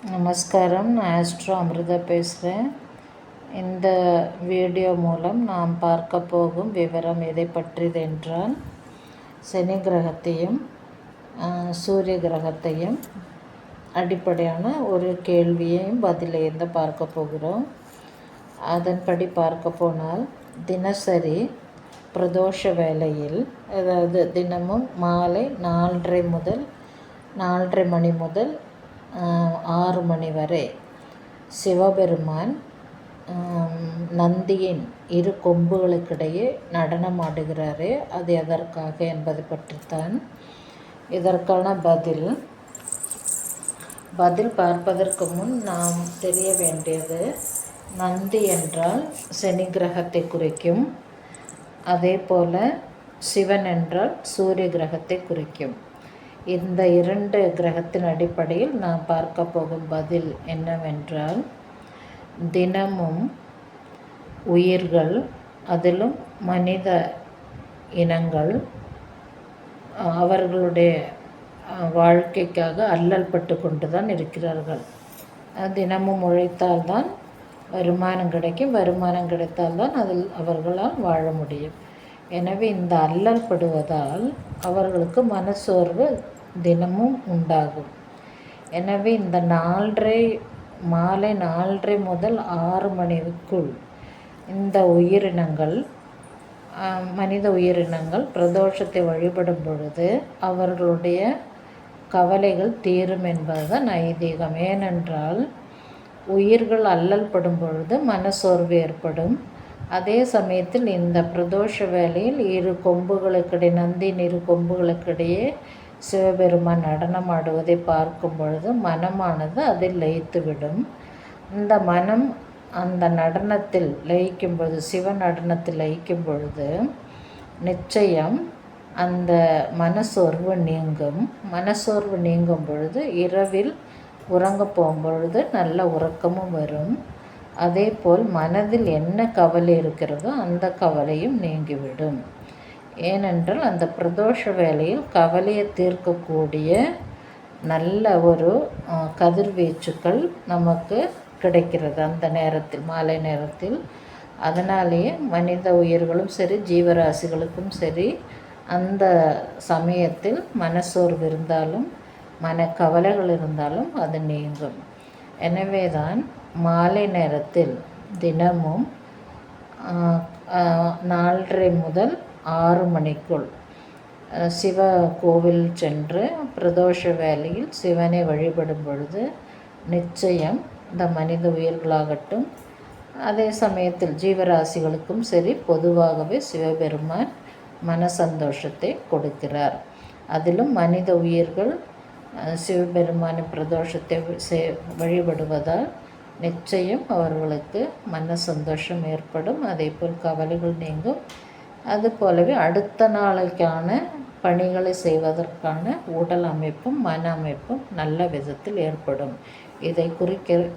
நமஸ்காரம். நான் ஆஸ்ட்ரோ அமிர்தா பேசுகிறேன். இந்த வீடியோ மூலம் நாம் பார்க்க போகும் விவரம் எதை பற்றியது என்றால், சனி கிரகத்தையும் சூரிய கிரகத்தையும் அடிப்படையான ஒரு கேள்வியையும் பதிலையும் தான் பார்க்க போகிறோம். அதன்படி பார்க்க போனால், தினசரி பிரதோஷ வேளையில், அதாவது தினமும் மாலை 4:30 மணி முதல் 6 மணி வரை சிவபெருமான் நந்தியின் இரு கொம்புகளுக்கிடையே நடனமாடுகிறாரே, அது எதற்காக என்பதை பற்றித்தான். இதற்கான பதில் பார்ப்பதற்கு முன் நாம் தெரிய வேண்டியது, நந்தி என்றால் சனி கிரகத்தை குறிக்கும், அதே போல் சிவன் என்றால் சூரிய கிரகத்தை குறிக்கும். இந்த 2 கிரகத்தின் அடிப்படையில் நாம் பார்க்க போகும் பதில் என்னவென்றால், தினமும் உயிர்கள், அதிலும் மனித இனங்கள் அவர்களுடைய வாழ்க்கைக்காக அல்லல் பட்டு கொண்டு தான் இருக்கிறார்கள். தினமும் உழைத்தால்தான் வருமானம் கிடைக்கும், வருமானம் கிடைத்தால்தான் அதில் அவர்களால் வாழ முடியும். எனவே இந்த அல்லல் படுவதால் அவர்களுக்கு மனசோர்வு தினமும் உண்டாகும். எனவே இந்த மாலை 4:30 முதல் 6 மணிக்குள் இந்த உயிரினங்கள், மனித உயிரினங்கள் பிரதோஷத்தை வழிபடும் பொழுது அவர்களுடைய கவலைகள் தீரும் என்பதுதான் ஐதீகம். ஏனென்றால் உயிர்கள் அல்லல் படும் பொழுது மனசோர்வு ஏற்படும். அதே சமயத்தில் இந்த பிரதோஷ வேளையில் நந்தியின் இரு கொம்புகளுக்கிடையே சிவபெருமான் நடனம் ஆடுவதை பார்க்கும் பொழுது மனமானது அதில் லயித்துவிடும். இந்த மனம் அந்த நடனத்தில் லயிக்கும் பொழுது, சிவ நடனத்தில் லயிக்கும் பொழுது நிச்சயம் அந்த மனசோர்வு நீங்கும். மனசோர்வு நீங்கும் பொழுது இரவில் உறங்க போகும்பொழுது நல்ல உறக்கமும் வரும். அதே போல் மனதில் என்ன கவலை இருக்கிறதோ அந்த கவலையும் நீங்கிவிடும். ஏனென்றால் அந்த பிரதோஷ வேளையில் கவலையை தீர்க்கக்கூடிய நல்ல ஒரு கதிர்வீச்சுக்கள் நமக்கு கிடைக்கிறது அந்த நேரத்தில், மாலை நேரத்தில். அதனாலேயே மனித உயிர்களும் சரி, ஜீவராசிகளுக்கும் சரி, அந்த சமயத்தில் மனசோர்வு இருந்தாலும் மனக்கவலைகள் இருந்தாலும் அது நீங்கும். எனவே தான் மாலை நேரத்தில் தினமும் 4:30 முதல் 6 மணிக்குள் சிவ கோவில் சென்று பிரதோஷ வேளையில் சிவனை வழிபடும் பொழுது நிச்சயம் இந்த மனித உயிர்களாகட்டும், அதே சமயத்தில் ஜீவராசிகளுக்கும் சரி, பொதுவாகவே சிவபெருமான் மன சந்தோஷத்தை கொடுக்கிறார். அதிலும் மனித உயிர்கள் சிவபெருமானின் பிரதோஷத்தை வழிபடுவதால் நிச்சயம் அவர்களுக்கு மன சந்தோஷம் ஏற்படும். அதேபோல் கவலைகள் நீங்கும். அதுபோலவே அடுத்த நாளைக்கான பணிகளை செய்வதற்கான உடல் அமைப்பும் மன அமைப்பும் நல்ல விதத்தில் ஏற்படும். இதை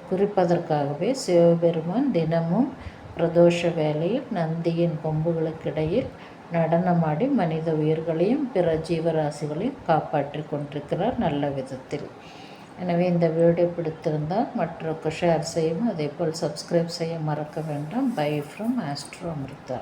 குறிப்பதற்காகவே சிவபெருமான் தினமும் பிரதோஷ வேளையில் நந்தியின் கொம்புகளுக்கிடையில் நடனமாடி மனித உயிர்களையும் பிற ஜீவராசிகளையும் காப்பாற்றி கொண்டிருக்கிறார் நல்ல விதத்தில். எனவே இந்த வீடியோ பிடித்திருந்தால் மற்றவருக்கு ஷேர் செய்யவும், அதேபோல் சப்ஸ்கிரைப் செய்ய மறக்க வேண்டாம். Bye from Astro Amrita.